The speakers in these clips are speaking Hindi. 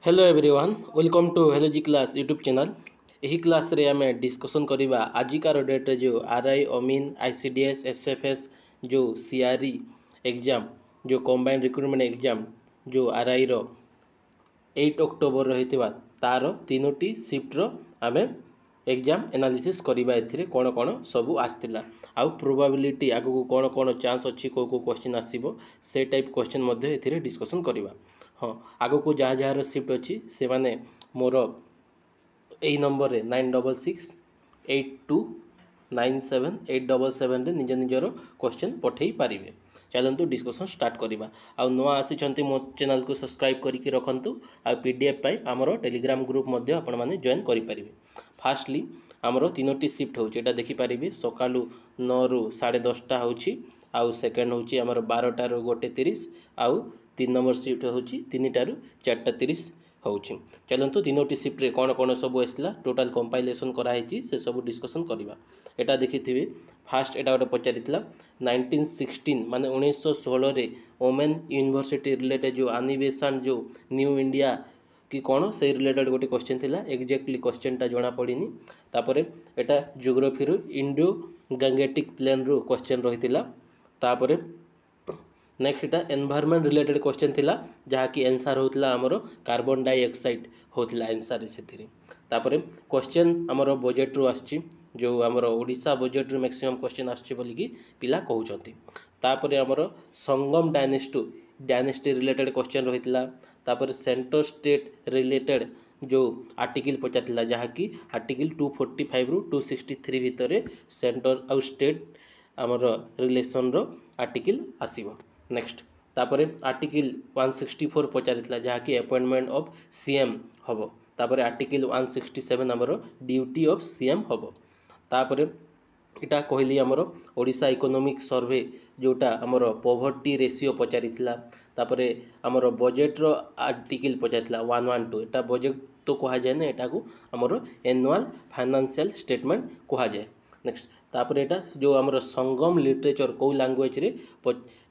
हेलो एवरीवन वेलकम टू हेलोजी क्लास यूट्यूब चैनल। यही क्लास रे आम डिस्कसन करवा आजिकार डेट रे जो आरआई अमीन आईसीडीएस एसएफएस जो सीआरई एग्जाम जो कंबाइंड रिक्रूटमेंट एग्जाम जो आरआई रो 8 अक्टोबर रही तार तीनोटी शिफ्टर आम एग्जाम एनालिसिस करवा ए कौन कौन सब आसला आउ प्रोबाबिलिटी आगू कौन कौन चांस अच्छी कौ क्वेश्चन आसो से टाइप क्वेश्चन ए डिस्कसन करवा। हाँ आग को जहाँ जार शिफ्ट अच्छी से माने मोर यही नंबर रे 9668297877 निज निजर क्वेश्चन पठे पारे। चलतु डिस्कसन स्टार्ट करवा। आउ नुआ आसी मो चैनल को सब्सक्राइब करके रखु आ पीडीएफ पाई आमर टेलीग्राम ग्रुप आपण मैंने जॉइन करेंगे। फास्टली आमर तीनोटी शिफ्ट होटा देखिपारे सका 9 ରୁ 10:30 होची आउ सेकेंड होची आमर 12 ରୁ 1:30 आउ 3 नंबर शिफ्ट होची 3टा ରୁ 4:30 होची। चलतु तीनोटी शिफ्ट रे कौन कौन सब आसला टोटाल कंपाइलेशन कराई से सब डिस्कसन करवा। एटा देखिथिबे फास्ट एटा गोटे पचारितला 1916 माने 1916 रे ओमेन यूनिवर्सिटी रिलेटेड जो एनिमेशन जो न्यू इंडिया कि कौन से रिलेटेड गोटे क्वेश्चन थिला एक्जेक्टली क्वेश्चन टा जना पड़ीनी। तापरे एटा ज्योग्राफी रो इंडो गैंगेटिक प्लेन रो क्वेश्चन रहितिला। तापरे नेक्स्ट एटा एनवायरनमेंट रिलेटेड क्वेश्चन थिला जहा कि आंसर होतला हमरो कार्बन डाइऑक्साइड होतला आंसर सेथिरे। तापरे क्वेश्चन हमरो बजट रो आछि जो हमरो ओडिशा बजट रो मैक्सिमम क्वेश्चन आछि बोली कि पिला कहउचंती। तापरे हमरो संगम डायनेस्टी रिलेटेड क्वेश्चन रहितला। तापरे सेंटर स्टेट रिलेटेड जो आर्टिकल पचारथिला जहा कि आर्टिकल 245 ରୁ 263 भितरे सेंटर आउ स्टेट हमरो रिलेशन रो आर्टिकल आसीबो। नेक्स्ट तापरे आर्टिकल 164 पचारितला जहा कि अपॉइंटमेंट ऑफ सीएम हबो। तापरे आर्टिकल 167 हमरो ड्यूटी ऑफ सीएम हबो। तापरे इटा कहली हमरो ओडिशा इकोनॉमिक सर्वे जोटा हमरो पॉवर्टी रेशियो पचारितला। तापरे हमरो बजट रो आर्टिकल पचारितला 112 एटा बजट तो कहा जाए ना एटा को हमरो एनुअल फाइनेंशियल स्टेटमेंट कहा जाए। नेक्स्ट तापरे एटा जो हमरो संगम लिटरेचर को लैंग्वेज रे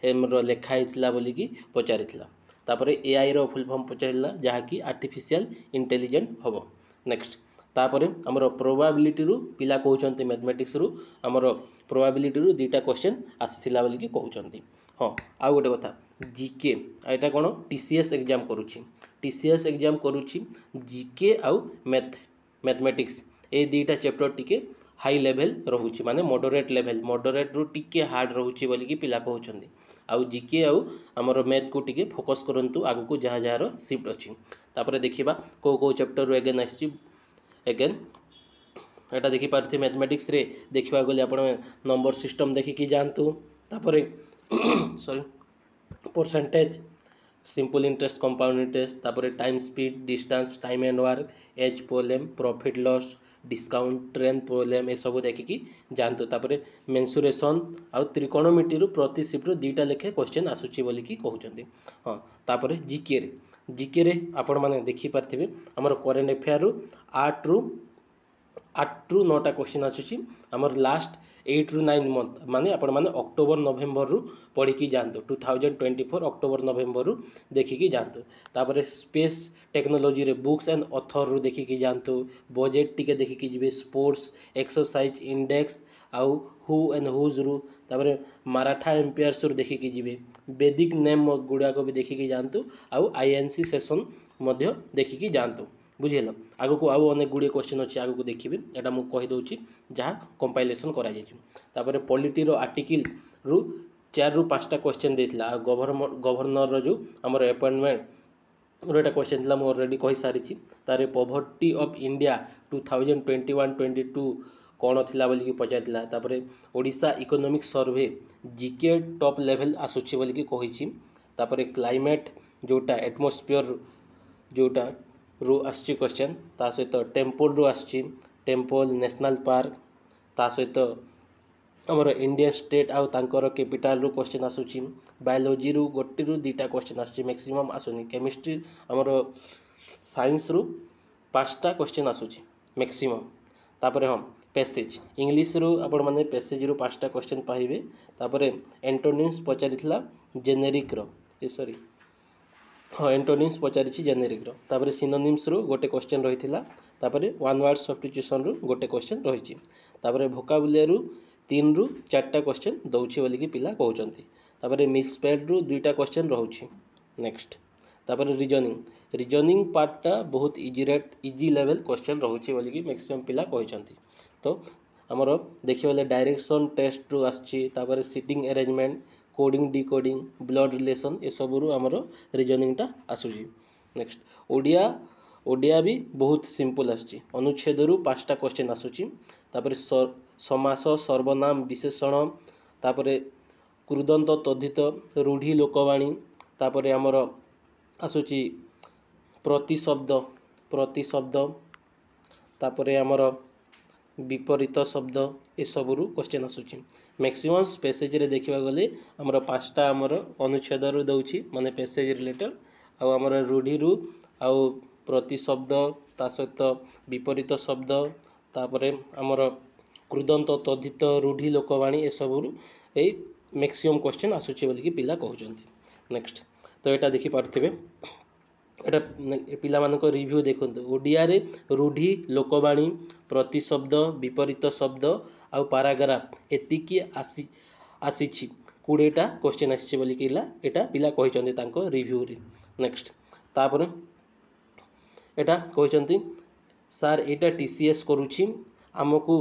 हमरो लेखा हितला बोली कि पचारितला। तापरे एआई रो फुल फॉर्म पचारिला जहा कि आर्टिफिशियल इंटेलिजेंट हबो। नेक्स्ट तापरे हमरो प्रोबेबिलिटी रू पिला कहउचंती मैथमेटिक्स रू हमरो प्रोबेबिलिटी रू दुटा क्वेश्चन आसीथिला बोली कि कहउचंती। हाँ आ गोटे कथा जीके एटा कोन टीसीएस एग्जाम करूची टीसीएस एग्जाम करूची जीके आउ मैथमेटिक्स ए दुटा चैप्टर टिके हाई लेवल रहुची माने मॉडरेट रू टिके हार्ड रहुची बोली कि पिला कहउचंती। आउ जीके आउ हमरो मैथ को टिके फोकस करंतु आगु को जहा जहार शिफ्ट अछि। तापरे देखिबा को चैप्टर रू अगेन आछि अगेन एटा देखि पारथि मैथमेटिक्स रे देखिबा गले आपण नंबर सिस्टम देखि कि जानतु। तापरे sorry percentage simple interest compound interest तापरे time speed distance time and work age problem profit loss discount trend problem ए सब देखिकी जानतु। तापरे मेंसुरेशन आउ त्रिकोणमिति रू प्रति शिफ्ट रू दुटा लेखे क्वेश्चन आसुची बोली कि कहउचंती। हां तापरे जीके रे आपण माने देखि पारथिबे हमर करेंट अफेयर रू 8 ରୁ 9टा क्वेश्चन आसुची हमर लास्ट 8 ରୁ 9 मंथ माने आपण माने अक्टोबर नवेम्बर रू पढ़ी कि जानतु 2024 अक्टोबर नवेम्बर रू देखि कि जानतु। तापरे स्पेस टेक्नोलॉजी रे बुक्स एंड ऑथर रू देखि कि जानतु बजट टिके देखि कि जिवे स्पोर्ट्स एक्सरसाइज इंडेक्स आउ हु एंड हुज रू तापरे मराठा एम्पायर्स रू देखि कि जिवे वैदिक नेम गुडा को भी देखि कि जानतु आउ आईएनसी सेशन मध्य देखि कि जानतु। बुझेल आगु को आउ अनेक गुड़े क्वेश्चन अच्छे आगु को देखिए एटा मु कहि दउची जहाँ कंपाइलेशन करा जायछि। तापरे पॉलिटी रो आर्टिकल रू 4 ରୁ 5टा क्वेश्चन देथिला गवर्नर रो जो हमर अपॉइंटमेंट रो एटा क्वेश्चन थिला मु ऑलरेडी कहि सारिछि। तारे पॉवर्टी ऑफ इंडिया 2021-22 कोन थिला बोली कि पचारथिला। तापरे Odisha economic survey GK top level आसुछि बोली कि कहिछि। तापरे क्लाइमेट जोटा एटमॉस्फेयर जोटा रू आसछि क्वेश्चन ता सहित टेम्पल रू आसछि टेम्पल नेशनल पार्क ता सहित हमर इंडियन स्टेट आउ तांकर कैपिटल रू क्वेश्चन आसुछि। बायोलॉजी रू गोटे रू दुटा क्वेश्चन आसछि मैक्सिमम आसुनी। केमिस्ट्री हमर साइंस रू 5टा क्वेश्चन आसुछि मैक्सिमम। तापरे हम पैसेज इंग्लिश रू आपण माने पैसेज रू 5टा क्वेश्चन पाइबे। तापरे एंटोनिम्स पचारितला जेनेरिक रो सॉरी हाँ एंटोनिम्स पचारि जेनेरिक तापर सिनोनिम्स रु गोटे क्वेश्चन रही तापर वन वर्ड सब्स्टिट्यूशन रु गोटे क्वेश्चन रही तापर भोकाबुलरी 3 रु 4टा क्वेश्चन दौछि बोलिकी पिला कहउचंती तापर मिसस्पेल्ड रु 2टा क्वेश्चन रहउछि नेक्स्ट तापर रीजनिंग पार्टटा बहुत इजी लेवल क्वेश्चन रहउछि बोलिकी मैक्सिमम पिला कहउचंती तो हमर देखिबले डायरेक्शन टेस्ट रु आछि तापर sitting arrangement coding decoding blood relation ए सब रु हमर रीजनिंगटा आसुछि नेक्स्ट ओडिया भी बहुत सिंपल आछि अनुच्छेद रु 5टा क्वेश्चन आसुछि तापर समास सर्वनाम विशेषण तापर कृदंत तद्धित रूढ़ी लोकवाणी तापर हमर आसुछि प्रतिशब्द तापर हमर विपरीत शब्द ए सब रु क्वेश्चन आसुछि मैक्सिमम पैसेज रे देखिबा गले हमर 5टा हमर अनुच्छेद रु दउछि माने पैसेज रिलेटेड आ हमर रूढ़ी रु आ प्रतिशब्द ता सहित विपरीत शब्द तापर हमर कृदंत तद्धित रूढ़ी लोकवाणी ए सब रु ए मैक्सिमम क्वेश्चन आसुछि बोलिकी पिला कहउचंती नेक्स्ट तो एटा देखि पारथिबे एटा पिला मानको रिव्यू देखंतु ओडिया रे रूढ़ी लोकवाणी प्रतिशब्द विपरीत शब्द आ पैराग्राफ एतिकी आसीछि 20टा क्वेश्चन आसीछि बोलिकी एटा पिला कहउचंती तांको रिव्यू रे नेक्स्ट तापर एटा कहउचंती सर एटा टीसीएस करूछि हमकु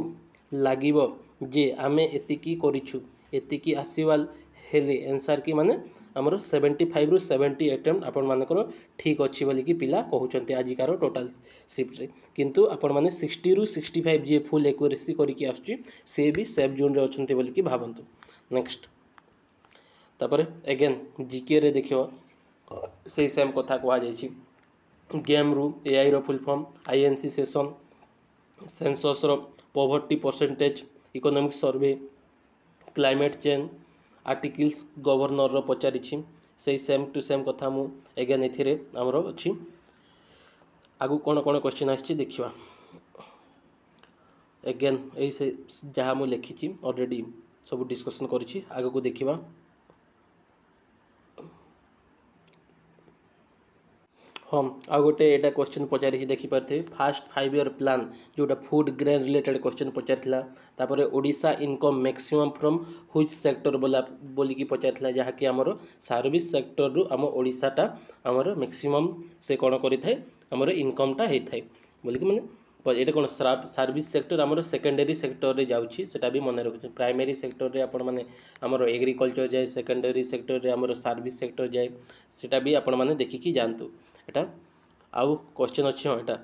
लागिबो जे आमे एतिकी करिछु एतिकी आसीवाल हेले आंसर की माने हमर 75 रु 70 अटेम्प्ट आपण मानकर ठीक अछि बोलिकी पिला कहउचंती आजिकार टोटल शिफ्ट रे किंतु आपण माने 60 रु 65 जे फुल एक्यूरेसी करिकी आछी से भी सेफ जोन रे अछंती बोलिकी भाबंतु नेक्स्ट तापर अगेन जीके रे देखियो से सेम कथा कहआ जायछि गेम रु एआई रो full form INC session census रो poverty percentage economic survey climate change articles governor रो पचारिछि से सेम टू सेम कथा मु अगेन एथिरे हमरो अछि आगु कोन कोन क्वेश्चन आछि देखिबा अगेन ए से जहा मु लिखिछि ऑलरेडी सब डिस्कशन करिछि आगु को देखिबा हम आ गोटे एटा क्वेश्चन पचारि देखि पारथे फास्ट 5 ईयर प्लान जोटा फूड ग्रेन रिलेटेड क्वेश्चन पचारथिला तापरे Odisha income maximum from which sector बोली की पचारथिला जहा कि हमर सर्विस सेक्टर रु हम ओडिशाटा हमर मैक्सिमम से कोन करि थाए हमर इनकमटा हे थाए बोली कि माने एटा कोन सर्विस सेक्टर हमर सेकेंडरी सेक्टर रे जाउछि सेटा भी मन रखु प्राइमरी सेक्टर रे आपण माने हमर एग्रीकल्चर जाय सेकेंडरी सेक्टर रे हमर सर्विस सेक्टर जाय सेटा भी आपण माने देखि कि जानतु एटा आउ क्वेश्चन अछि एटा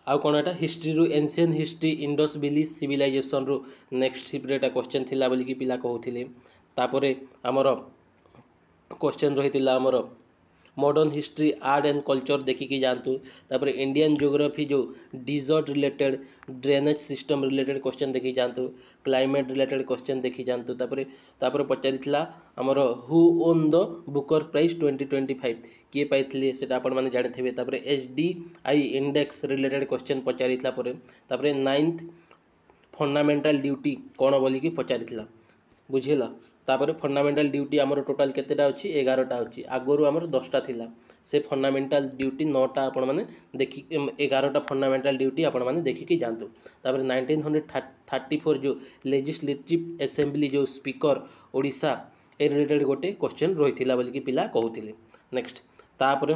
आउ कोन एटा हिस्ट्री रु ancient history Indus valley civilization रु नेक्स्ट शिफ्ट एटा क्वेश्चन थिला बोली कि पिला कहउथिले तापरे हमर क्वेश्चन रहितिला हमर modern history art and culture देखिकी जानतु तापर इंडियन ज्योग्राफी जो desert related drainage system related question देखि जानतु क्लाइमेट रिलेटेड क्वेश्चन देखि जानतु तापर पचारिथिला हमर who won the Booker Prize 2025 किए पाइथिले सेटा आपण माने जानिथिबे तापर एचडीआई इंडेक्स रिलेटेड क्वेश्चन पचारिथिला परे तापर 9th फंडामेंटल ड्यूटी कोन बोली कि पचारिथिला बुझिला तापर फंडामेंटल ड्यूटी हमर टोटल केतेटा अछि 11टा अछि आगोरु हमर 10टा थिला से फंडामेंटल ड्यूटी 9टा आपण माने देखि 11टा फंडामेंटल ड्यूटी आपण माने देखि कि जानतु तापर 1934 जो लेजिस्लेटिव असेंबली जो स्पीकर ओडिशा ए रिलेटेड गोटे क्वेश्चन रहिथिला बोली कि पिला कहउथिले नेक्स्ट तापर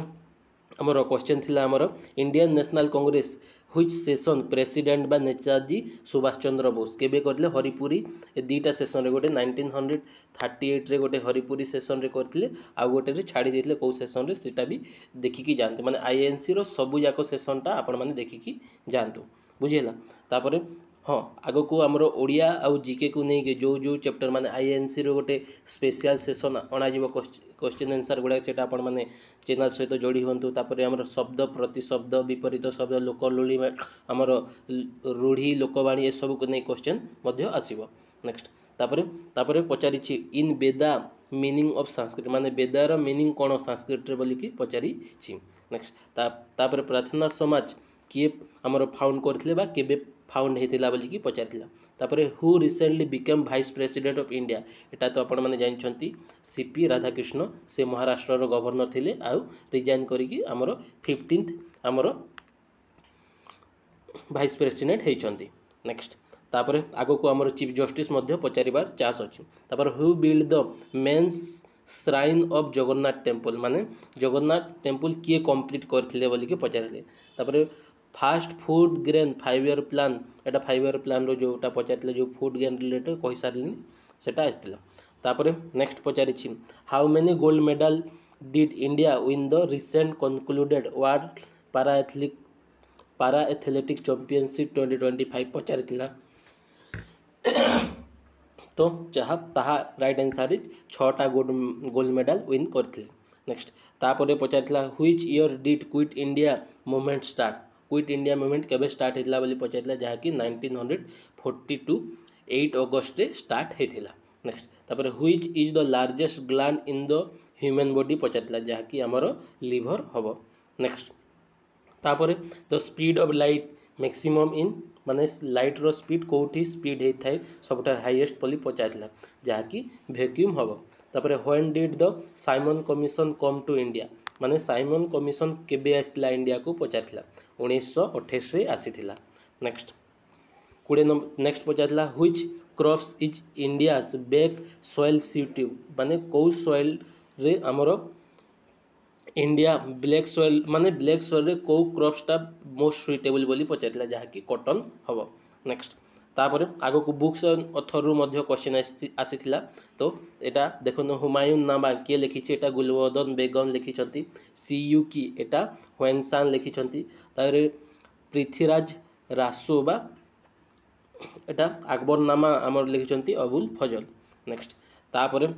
हमर क्वेश्चन थिला हमर Indian national Congress which session president बा नेताजी सुभाष चंद्र बोस केबे करले हरिपुरी ए दीटा सेशन रे गोटे 1938 रे गोटे हरिपुरी सेशन रे करथिले आ गोटे रे छाडी देथिले को सेशन रे सेटा भी देखि कि जानते माने आईएनसी रो सबु जाको सेशनटा आपण माने देखि कि जानतु बुझिला तापर हाँ आगो को हमरो ओडिया आउ जीके को नहीं के जो चैप्टर माने आईएनसी रो गोटे स्पेशल सेशन अणा जीवो क्वेश्चन आंसर गुडा सेटा आपण माने चैनल सहित जोड़ी हंतु तापर हमरो शब्द प्रतिशब्द विपरीत शब्द लोकलुली हमरो रूढ़ी लोकवाणी ए सब को नहीं क्वेश्चन मध्य आसीबो नेक्स्ट तापर पचारिछि इन वेदा मीनिंग ऑफ संस्कृत माने वेदार मीनिंग कोन संस्कृत रे बोली कि पचारिछि नेक्स्ट तापर प्रार्थना समाज किए हमरो फाउंड करथिले बा केबे फाउंड होता बोलिकी पचार तापर who recently become vice president of India एटा तो आपण मैंने जानते सीपी राधाकृष्ण से महाराष्ट्र गवर्नर थिले आउ रिजाइन करिकी हमरो 15th हमरो वाइस प्रेसिडेंट होती नेक्स्ट तापर आगो को हमरो चीफ जस्टिस मध्य पचारिबार चांस अछि तापर who build the main shrine of Jagannath temple माने जगन्नाथ टेम्पल किए कंप्लीट करथिले बोलिकी पचारले तापर fast food grain 5 year plan एटा 5 ईयर प्लान रो जोटा पचारले जो फूड ग्रेन रिलेटेड कहि सारलिनी सेटा आस्तिला तापर नेक्स्ट पचारिछि how many gold medal did India win the recent concluded world para athletic championship 2025 पचारिथिला तो जहाँ ताहा राइट आंसर इज 6टा गोल्ड मेडल विन करथिले नेक्स्ट तापर पचारिथिला which year did quit India movement start quit India movement केबे स्टार्ट हेतला बोली पचारिथिला जहाँ कि 1942 8 अगस्त रे स्टार्ट हेतिला नेक्स्ट तापर which is the largest gland in the human body पचारिथिला जहाँ कि हमरो लिवर हबो नेक्स्ट तापर the speed of light maximum in माने लाइट रो स्पीड कोठी स्पीड होता है सबटा हाईएस्ट बोली पचारिथिला जहाँ कि वैक्यूम हबो तापर when did the Simon Commission come to India माने साइमन कमिशन केबे आसिला इंडिया को पचारिथिला 1928 रे आसीथिला नेक्स्ट 20 नंबर नेक्स्ट पचारिथिला which crops is India's black soil सिटिव माने को सॉइल रे हमरो इंडिया ब्लैक सॉइल माने ब्लैक सॉइल रे को क्रॉप्सटा मोस्ट सुइटेबल बोली पचारिथिला जहाँ कि कॉटन हबो नेक्स्ट तापर आगो को बुक्स ऑथर रु मध्य क्वेश्चन आसीथिला तो एटा देखो हुमायून नामा के लिखिछि एटा गुलबदन बेगम लिखिछंती सीयू की एटा ह्वेनसान लिखिछंती तारे पृथ्वीराज रासोबा एटा अकबर नामा हमर लिखिछंती अबुल फजल नेक्स्ट तापर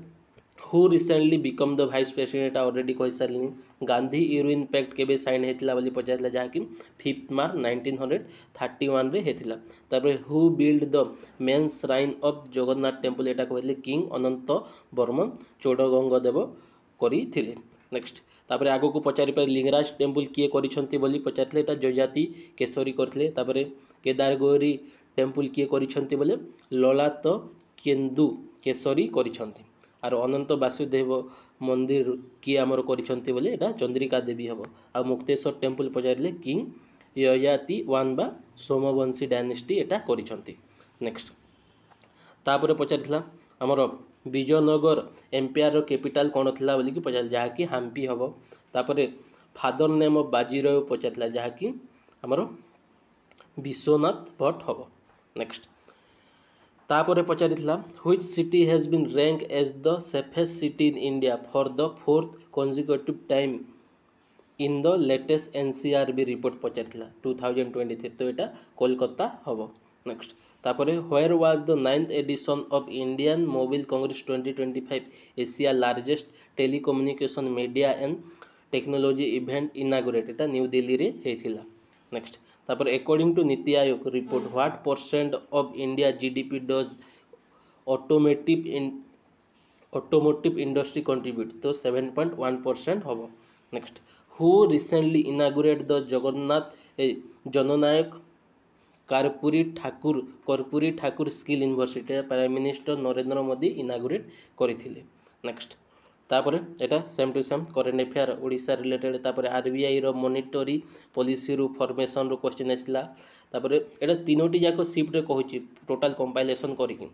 who recently become the vice president already कहि सारलिनी गांधी यूरोइन पैक्ट केबे साइन हेतिला बोली पचारला जहाँ कि 5 मार्च 1931 रे हेतिला तापर who build the main shrine of Jagannath temple एटा कहले किंग अनंत वर्मन चोडगंगदेव करिथिले नेक्स्ट तापर आगो को पचारि पर लिंगराज टेम्पल किए करिसंती बोली पचारले एटा जजाति केसरी करथिले तापर केदारगौरी टेम्पल किए करिसंती बोले ललात केन्दु केसरी करिसंती आर अनंत वासुदेव मंदिर किए आमर करिसंती बोले एटा चंद्रिका देवी हबो आ मुक्तेश्वर टेम्पल पचारले किंग ययाति वन बा सोमवंशी डायनेस्टी एटा करिसंती नेक्स्ट तापर पचारिथिला आमर विजयनगर एम्पायर कैपिटल कौन थिला बोली कि पचार जहाँ कि हम्पी हबो तापर फादर नेम ऑफ बाजीराव पचारिथिला जहाँ कि आमर विश्वनाथ भट्ट हबो नेक्स्ट तापर पचारिथिला which city has been rank as the safest city in India for the 4th consecutive time in the latest NCRB report पचारिथिला 2023 तो एटा कोलकाता हबो नेक्स्ट तापर where was the 9th edition of Indian mobile congress 2025 Asia largest telecommunication media and technology event inaugurate एटा न्यू दिल्ली रे हेथिला नेक्स्ट तापर according to Niti Aayog report what percent of India GDP does automotive industry contribute तो 7.1% हबो next who recently inaugurate the Jagannath Jananayak Karpoori Thakur skill university prime minister Narendra Modi inaugurate करथिले नेक्स्ट तापर एटा same to same current affair Odisha related तापर आरबीआई रो मॉनिटरी पॉलिसी रो फॉर्मेशन रो क्वेश्चन आसला तापर एटा तीनोटी जाक शिफ्ट रे कहूची टोटल कंपाइलेशन करिकि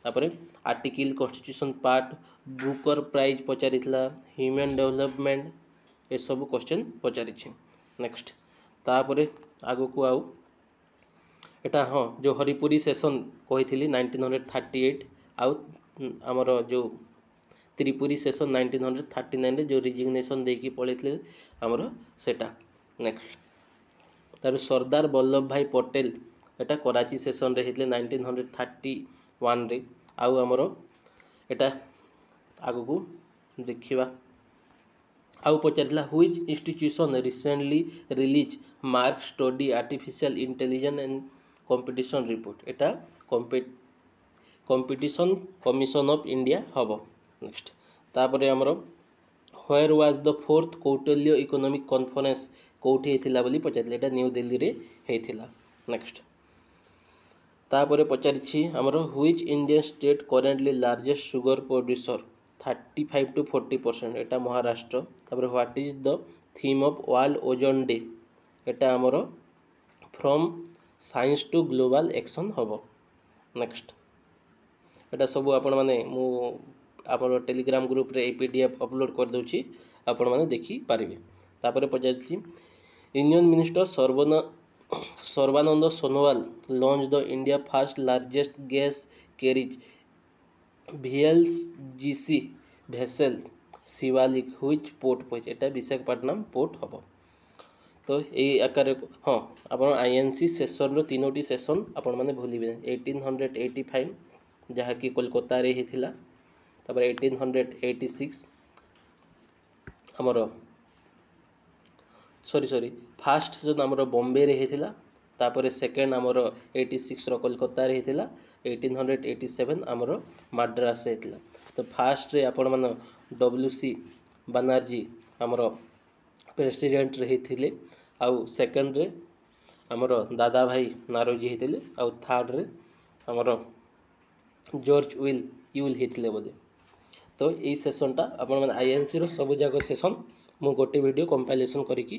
तापर article constitution part Booker prize पचारिथिला ह्यूमन डेवलपमेंट ए सब क्वेश्चन पचारिछि नेक्स्ट तापर आगो को आउ एटा हाँ जो हरिपुरी सेशन कही 1938 आउ आमर जो त्रिपुरी सेशन 1939 रे जो रिजिग्नेशन देकी पळेथिले हमरो सेटा नेक्स्ट तार सरदार वल्लभ भाई पटेल एटा कराची सेशन रे हेतले 1931 रे आउ हमरो एटा आगो को देखिबा आउ पचारला which institution recently release market study artificial intelligence and competition report एटा कंपटीशन कमिशन ऑफ इंडिया हबो नेक्स्ट तापर हमर where was the 4th Kautilya economic conference कोठी हेथिला बोली पचारले एटा न्यू दिल्ली रे हेथिला नेक्स्ट तापर पचारि आमर which Indian state currently largest sugar producer 35 to 40%, एटा महाराष्ट्र। तापर what is the theme of world ozone day, एटा आमर from science to global action हम। नेक्स्ट एटा सब आपण माने मु आमर टेलीग्राम ग्रुप रे पीडीएफ अपलोड कर दूची, आपण माने देखि पारिबे। तापर पचारि union minister Sarbananda Sonowal launch the India first largest gas carriage VLGC vessel Shivalik which port पहुँचे, एटा विशाखापट्टनम पोर्ट हम। तो यही आकार हाँ आप INC सेसन रो तीनोटी सेसन आपण माने भूलिबे 1885 जहाँकि कोलकाता रे ही थिला, तापर 1886 आमर सॉरी फास्ट जो आमर बॉम्बे रे ही थिला, तापर सेकेंड आमर 86 रो कोलकाता रे ही थिला, 1887 आमर मद्रास रे थिला। तो फास्ट रे आपण माने WC बनर्जी आमर प्रेसिडेंट रही थिले, आउ सेकेंड रे आमर दादा भाई नारोजी होते, आउ थर्ड रे आमर जॉर्ज यूल होते बोधे। तो यही सेसनटा आपण माने INC रो सब जाक सेसन मु गोटे वीडियो कंपाइलेशन करिकी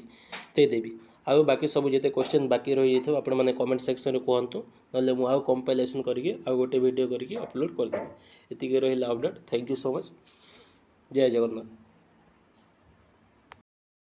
देदेवी। आउ बाकी सब जिते क्वेश्चन बाकी रही जाइथो आपण माने कमेंट सेक्शन रे कहंतु, नले मु आउ कंपाइलेशन करिकी आउ गोटे वीडियो करिकी अपलोड कर देबी। एतिके रहिला update. Thank you so much. जय जगन्नाथ।